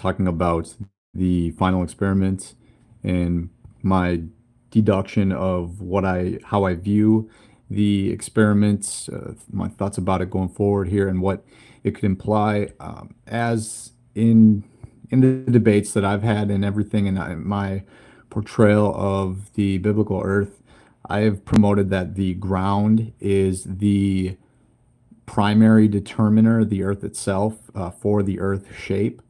talking about the final experiment and my deduction of how I view the experiments, my thoughts about it going forward here, and what it could imply as in the debates that I've had and everything, and my portrayal of the biblical Earth. I have promoted that the ground is the primary determiner, the Earth itself, for the Earth shape,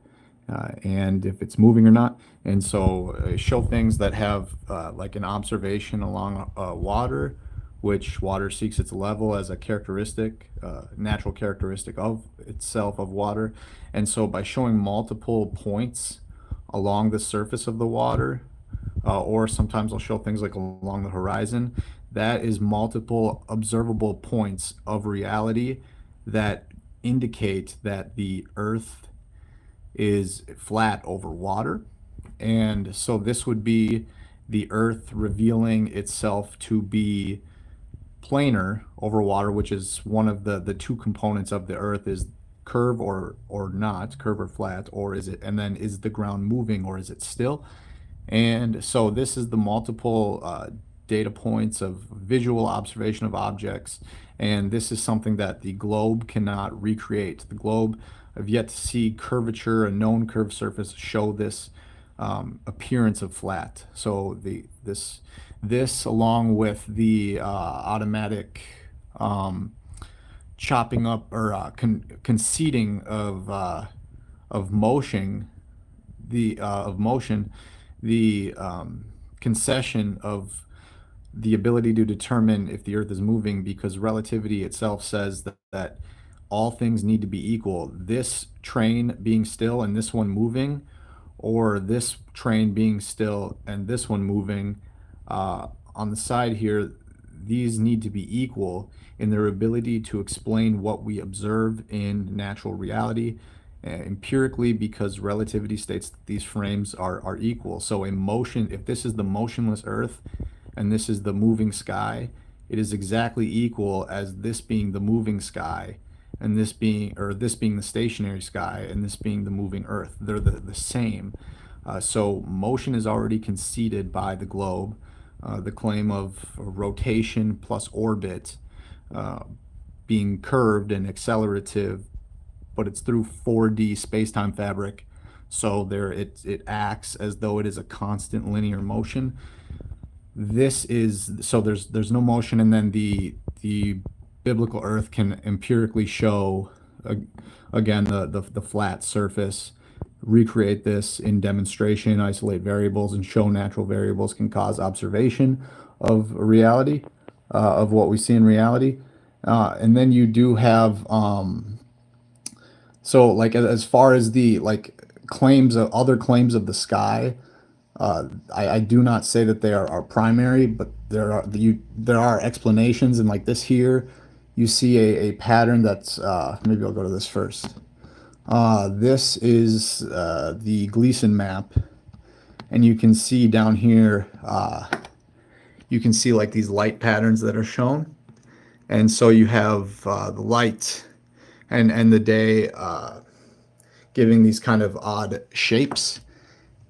and if it's moving or not. And so show things that have like an observation along water, which water seeks its level as a characteristic, natural characteristic of itself, of water. And so by showing multiple points along the surface of the water, or sometimes I'll show things like along the horizon, that is multiple observable points of reality that indicate that the Earth is flat over water. And so this would be the Earth revealing itself to be planar over water, which is one of the two components of the Earth, is curve or not, curve or flat, or is it, and then is the ground moving or is it still? And so this is the multiple data points of visual observation of objects. And this is something that the globe cannot recreate. The globe, I've yet to see curvature, a known curved surface, show this appearance of flat. So this along with the automatic chopping up or conceding of motion, the concession of the ability to determine if the Earth is moving, because relativity itself says that all things need to be equal. This train being still and this one moving, or this train being still and this one moving, on the side here, these need to be equal in their ability to explain what we observe in natural reality empirically, because relativity states that these frames are equal. So a motion, if this is the motionless Earth and this is the moving sky, it is exactly equal as this being the moving sky and this being the stationary sky and this being the moving Earth. They're the same. So motion is already conceded by the globe. The claim of rotation plus orbit being curved and accelerative, but it's through 4D space-time fabric. So it acts as though it is a constant linear motion. There's no motion, and then the biblical Earth can empirically show again the flat surface, recreate this in demonstration, isolate variables, and show natural variables can cause observation of reality, of what we see in reality. And then you do have so like as far as the like claims of other claims of the sky, I do not say that they are primary, but there are explanations, and like this here, you see a pattern that's maybe I'll go to this first. This is the Gleason map, and you can see down here, you can see like these light patterns that are shown, and so you have the light and the day giving these kind of odd shapes.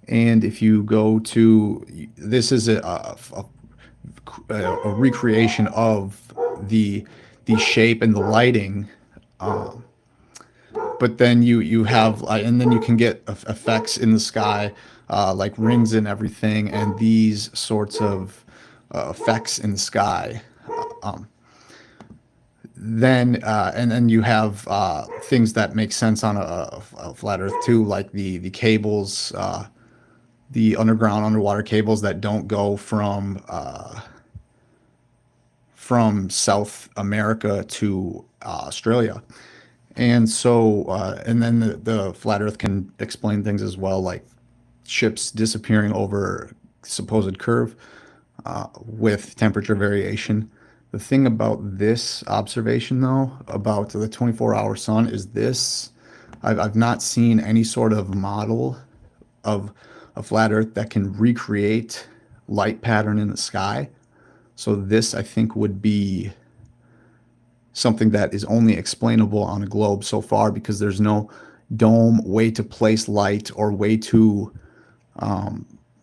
And if you go to, this is a recreation of the shape and the lighting, but then you have and then you can get effects in the sky, like rings and everything, and these sorts of effects in the sky. Then you have things that make sense on a flat Earth too, like the cables, the underwater cables that don't go from South America to Australia. And so, and then the flat Earth can explain things as well, like ships disappearing over supposed curve with temperature variation. The thing about this observation, though, about the 24-hour sun is this. I've not seen any sort of model of a flat Earth that can recreate light pattern in the sky. So this, I think, would be something that is only explainable on a globe so far, because there's no dome, way to place light, or way to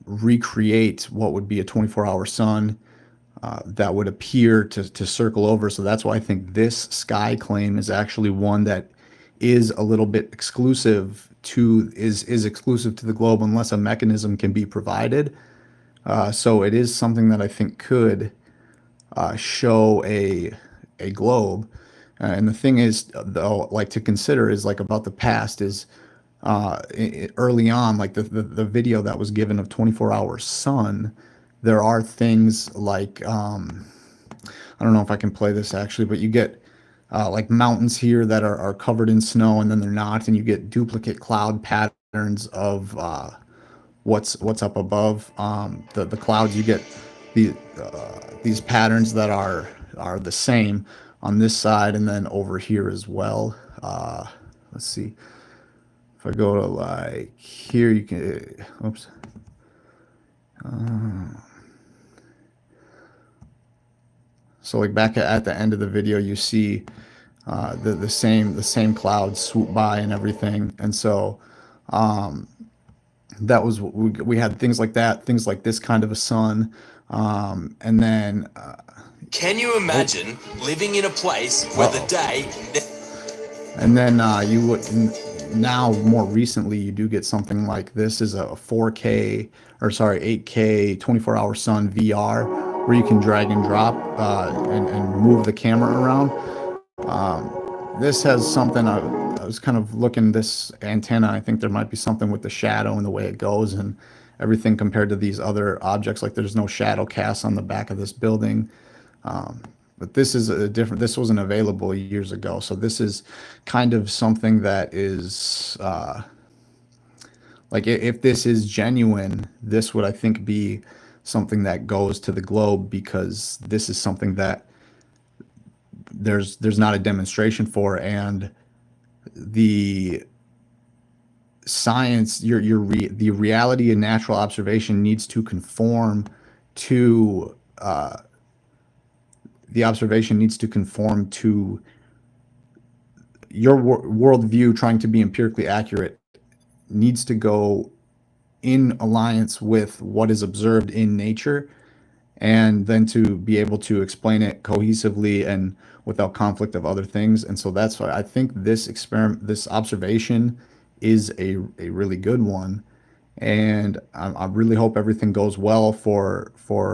recreate what would be a 24-hour sun that would appear to circle over. So that's why I think this sky claim is actually one that is a little bit exclusive to is exclusive to the globe unless a mechanism can be provided. So it is something that I think could show a globe. And the thing is, though, like to consider is like about the past is early on, like the video that was given of 24-hour sun, there are things like I don't know if I can play this actually, but you get like mountains here that are covered in snow and then they're not, and you get duplicate cloud patterns of what's up above the clouds. You get the these patterns that are the same on this side and then over here as well. Let's see if I go to like here, you can. Oops. So like back at the end of the video, you see the same clouds swoop by and everything, and so that was we had things like that, things like this kind of a sun, and then Can you oh, imagine living in a place where the uh-oh. day And then you would now more recently you do get something like this is a 4K or sorry 8K 24-hour sun VR where you can drag and drop and move the camera around. This has something I was kind of looking this antenna. I think there might be something with the shadow and the way it goes and everything compared to these other objects. Like there's no shadow cast on the back of this building. But this is a different, this wasn't available years ago. So this is kind of something that is like if this is genuine, this would I think be something that goes to the globe because this is something that there's not a demonstration for, and the science the reality and natural observation needs to conform to the observation needs to conform to your worldview. Trying to be empirically accurate needs to go in alliance with what is observed in nature, and then to be able to explain it cohesively and without conflict of other things. And so that's why I think this observation is a really good one. And I really hope everything goes well for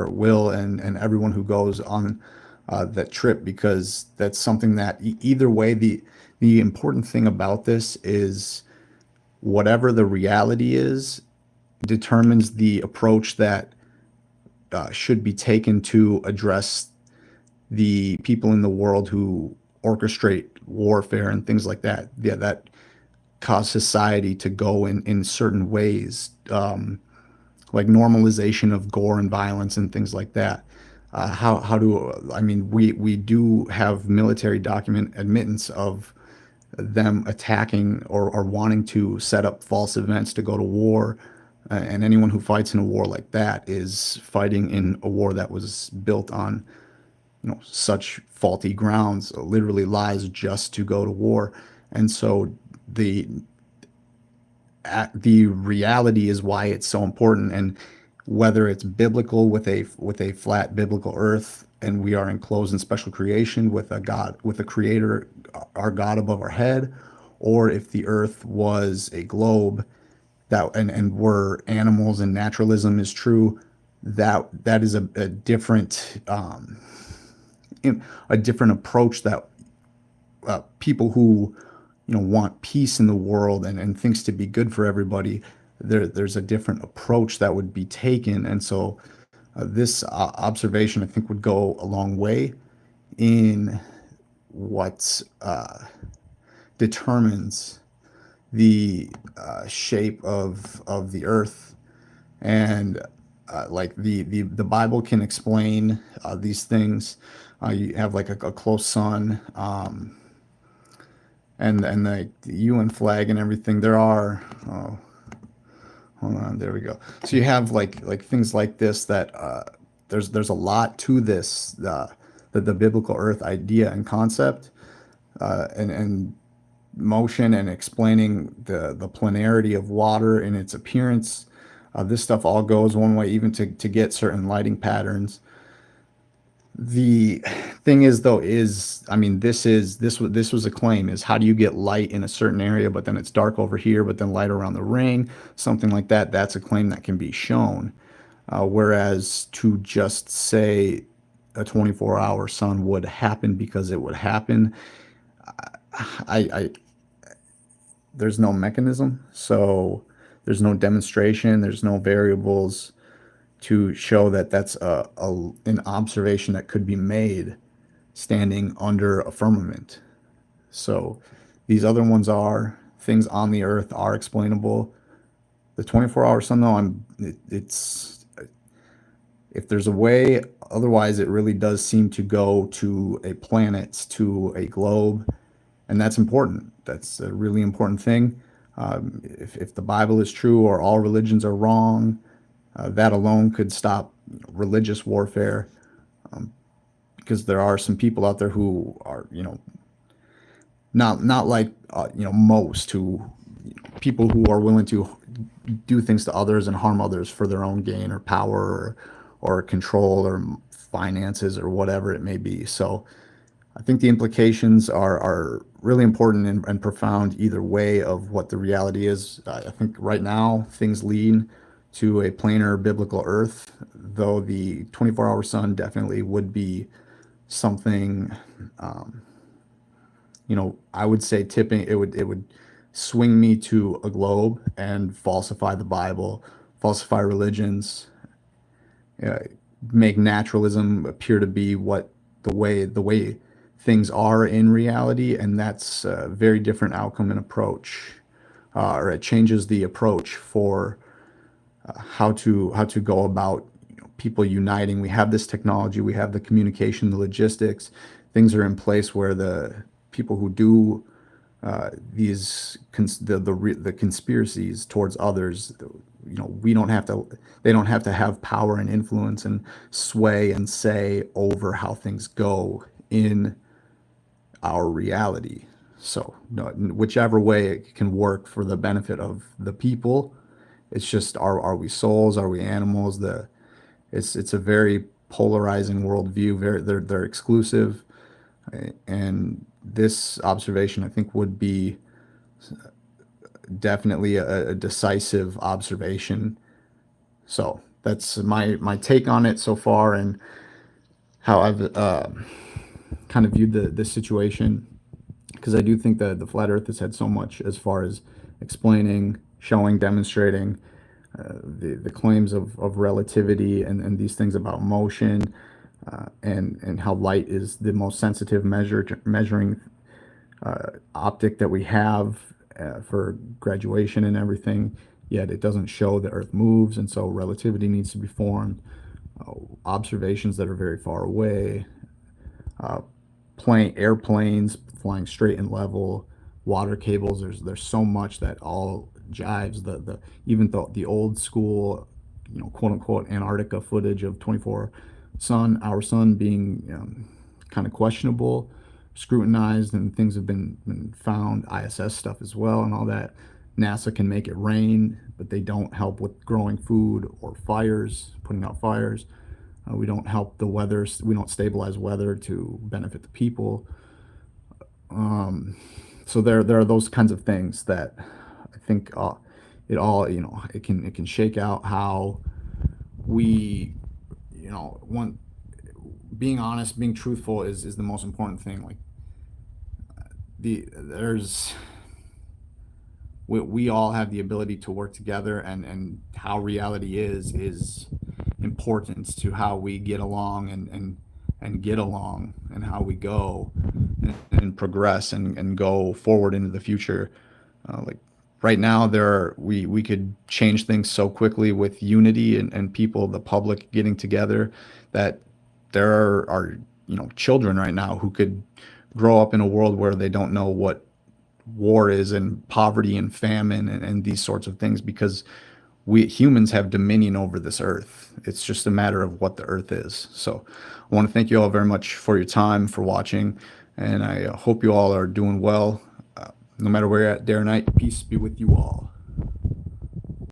Will and everyone who goes on that trip, because that's something that either way, the important thing about this is whatever the reality is determines the approach that should be taken to address the people in the world who orchestrate warfare and things like that. Yeah, that cause society to go in certain ways, like normalization of gore and violence and things like that. How do I mean we do have military document admittance of them attacking or wanting to set up false events to go to war. And anyone who fights in a war like that is fighting in a war that was built on, such faulty grounds, literally lies just to go to war. And so the the reality is why it's so important. And whether it's biblical with a flat biblical earth and we are enclosed in special creation with a God, with a creator, our God above our head, or if the earth was a globe that and we're animals and naturalism is true, that is a different a different approach that people who want peace in the world and things to be good for everybody, there's a different approach that would be taken. And so this observation I think would go a long way in what determines the shape of the earth. And like the Bible can explain these things. You have like a close sun, and the UN flag and everything. There are hold on, there we go. So you have like things like this that there's a lot to this the biblical earth idea and concept, and motion and explaining the planarity of water and its appearance. This stuff all goes one way, even to get certain lighting patterns. The thing is, though, is I mean, this was a claim, is how do you get light in a certain area, but then it's dark over here, but then light around the ring, something like that. That's a claim that can be shown. Whereas to just say a 24-hour sun would happen because it would happen, I there's no mechanism, so there's no demonstration, there's no variables to show that that's an observation that could be made standing under a firmament. So these other ones are things on the earth are explainable. The 24-hour sun, though, it's if there's a way, otherwise it really does seem to go to a planet, to a globe, and that's important. That's a really important thing. If the Bible is true or all religions are wrong, that alone could stop religious warfare, because there are some people out there who are, not like, most who, people who are willing to do things to others and harm others for their own gain or power or control or finances or whatever it may be. So I think the implications are really important and profound either way of what the reality is. I think right now things lean to a planar biblical earth, though the 24-hour sun definitely would be something, I would say tipping, it would swing me to a globe and falsify the Bible, falsify religions, uh, make naturalism appear to be what the way things are in reality, and that's a very different outcome and approach, or it changes the approach for how to go about, people uniting. We have this technology, we have the communication, the logistics, things are in place where the people who do the conspiracies towards others, we don't have to, they don't have to have power and influence and sway and say over how things go in our reality. So no, whichever way it can work for the benefit of the people, it's just, are we souls, are we animals? It's a very polarizing worldview. Very, they're exclusive, and this observation I think would be definitely a decisive observation. So that's my take on it so far, and how I've kind of viewed the situation, because I do think that the flat Earth has had so much as far as explaining, showing, demonstrating the claims of relativity, and these things about motion, and how light is the most sensitive measuring optic that we have for graduation and everything. Yet it doesn't show the Earth moves, and so relativity needs to be formed. Observations that are very far away, airplanes flying straight and level, water cables. There's so much that all jives. The even the old school, quote unquote Antarctica footage of 24 our sun being kind of questionable, scrutinized, and things have been found. ISS stuff as well, and all that. NASA can make it rain, but they don't help with growing food or fires, putting out fires. We don't help the weather. We don't stabilize weather to benefit the people. So there are those kinds of things that I think it all, it can shake out how we, one, being honest, being truthful is the most important thing. Like there's we all have the ability to work together, and how reality is important to how we get along and get along, and how we go and progress and go forward into the future. Like right now, we could change things so quickly with unity and people, the public getting together, that there are children right now who could grow up in a world where they don't know what war is, and poverty and famine, and these sorts of things, because we humans have dominion over this earth. It's just a matter of what the earth is. So I want to thank you all very much for your time, for watching, and I hope you all are doing well. No matter where you're at day or night, peace be with you all.